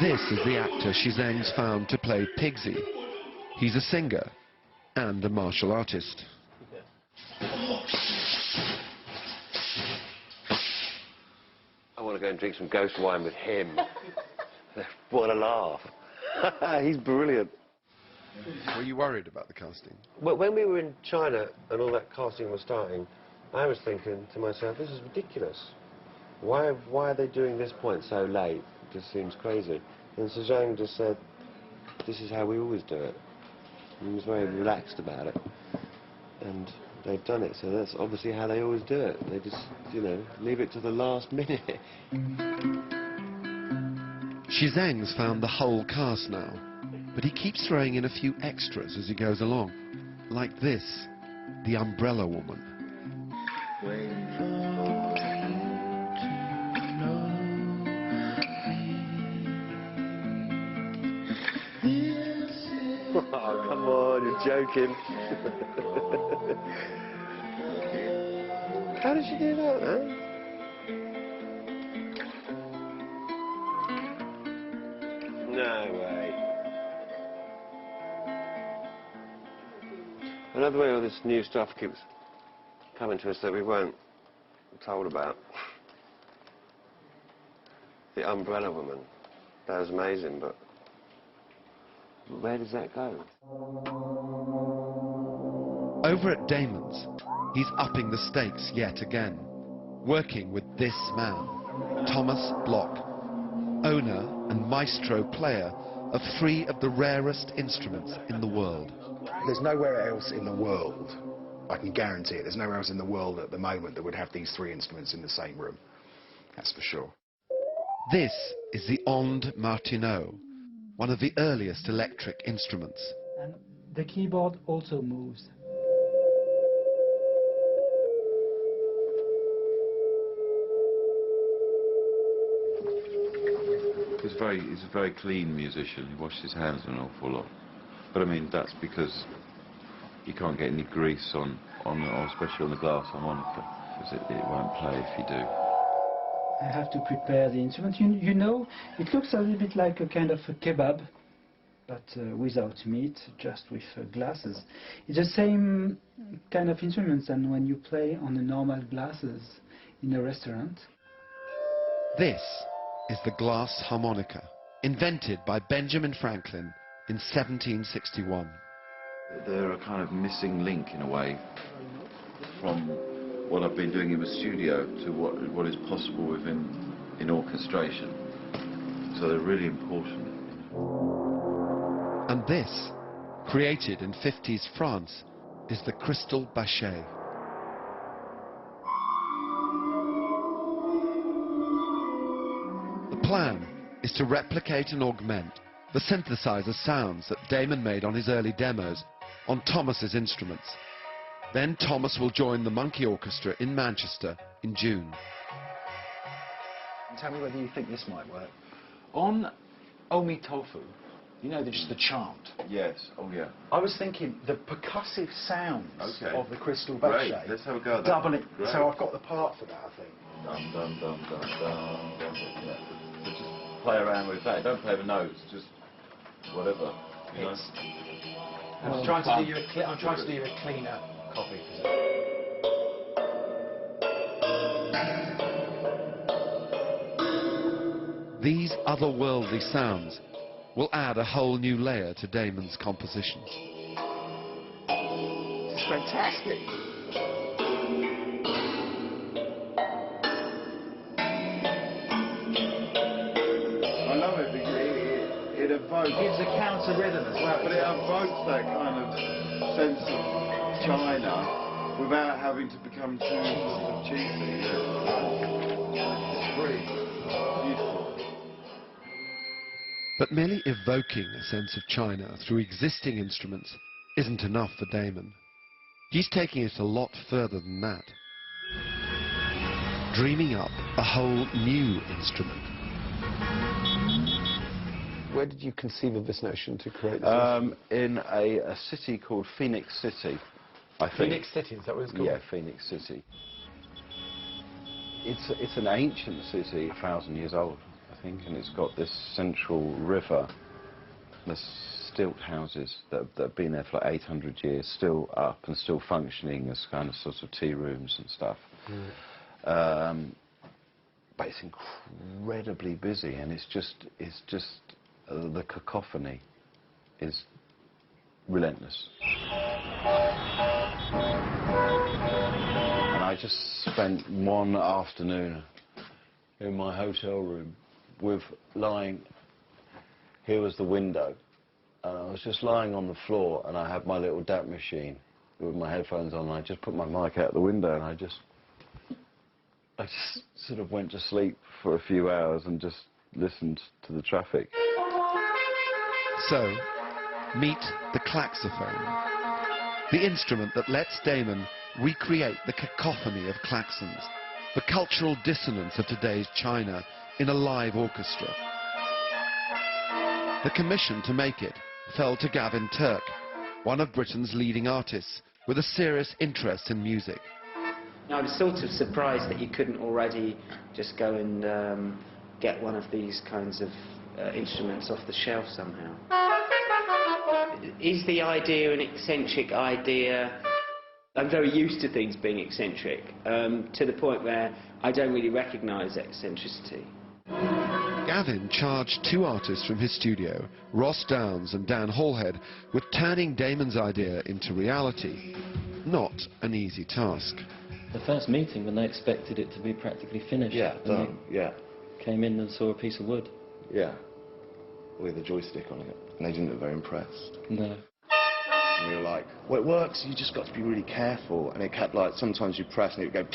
This is the actor Shizeng's found to play Pigsy. He's a singer and a martial artist. I want to go and drink some ghost wine with him. What a laugh. He's brilliant. Were you worried about the casting? Well, when we were in China and all that casting was starting, I was thinking to myself, this is ridiculous. Why are they doing this point so late? It just seems crazy. And Zhang just said, this is how we always do it. And he was very relaxed about it. And they've done it, so that's obviously how they always do it. They just, you know, leave it to the last minute. Shizeng's found the whole cast now, but he keeps throwing in a few extras as he goes along. Like this, the Umbrella Woman. Oh, come on, you're joking. How did you do that, man? No way. Another way all this new stuff keeps coming to us that we weren't told about. The Umbrella Woman. That was amazing, but where does that go? Over at Damon's, he's upping the stakes yet again, working with this man, Thomas Bloch, owner and maestro player of 3 of the rarest instruments in the world. There's nowhere else in the world, I can guarantee it, there's nowhere else in the world at the moment that would have these 3 instruments in the same room. That's for sure. This is the Onde Martineau, one of the earliest electric instruments. And the keyboard also moves. He's a very clean musician. He washes his hands an awful lot. But I mean, that's because you can't get any grease on especially on the glass harmonica, because it won't play if you do. I have to prepare the instrument. You know, it looks a little bit like a kind of a kebab, but without meat, just with glasses. It's the same kind of instruments than when you play on the normal glasses in a restaurant. This is the glass harmonica, invented by Benjamin Franklin in 1761. They're a kind of missing link, in a way, from what I've been doing in the studio to what is possible in orchestration. So they're really important. And this, created in 50s France, is the crystal bachet. The plan is to replicate and augment the synthesizer sounds that Damon made on his early demos on Thomas's instruments. Then Thomas will join the Monkey Orchestra in Manchester in June. Tell me whether you think this might work. On Omi Tofu, you know, just the chant. Yes, oh yeah. I was thinking the percussive sounds of the crystal Great, bachet. let's have a go at that. Double it. Great. So I've got the part for that, I think. Dum dum dum dum dum dum. Yeah. So just play around with that. Don't play the notes, just whatever. You know? I'm trying to do you a cleaner copy. These otherworldly sounds will add a whole new layer to Damon's compositions. It's fantastic. I love it because it evokes... It gives a counter rhythm as well. But it evokes that kind of sense of China without having to become too sort of cheesy. It's free. Beautiful. But merely evoking a sense of China through existing instruments isn't enough for Damon. He's taking it a lot further than that, dreaming up a whole new instrument. Where did you conceive of this notion to create this? In a city called Phoenix City, I think. Phoenix City, is that what it's called? Yeah, Phoenix City. it's an ancient city, 1,000 years old, I think, and it's got this central river. There's stilt houses that have been there for like 800 years, still up and still functioning as kind of sort of tea rooms and stuff. But it's incredibly busy, and it's just the cacophony is relentless. And I just spent one afternoon in my hotel room with lying. Here was the window, and I was just lying on the floor, and I had my little DAT machine with my headphones on, and I just put my mic out the window, and I just sort of went to sleep for a few hours and just listened to the traffic. So, meet the klaxophone, the instrument that lets Damon recreate the cacophony of klaxons, the cultural dissonance of today's China in a live orchestra. The commission to make it fell to Gavin Turk, one of Britain's leading artists with a serious interest in music. I was sort of surprised that you couldn't already just go and get one of these kinds of instruments off the shelf somehow. Is the idea an eccentric idea? I'm very used to things being eccentric, to the point where I don't really recognise eccentricity. Gavin charged two artists from his studio, Ross Downs and Dan Hallhead, with turning Damon's idea into reality. Not an easy task. The first meeting, when they expected it to be practically finished. Yeah, done, yeah. Came in and saw a piece of wood. Yeah, with a joystick on it, and they didn't look very impressed. No. And we were like, well, it works, you just got to be really careful, and it kept like, sometimes you press and it would go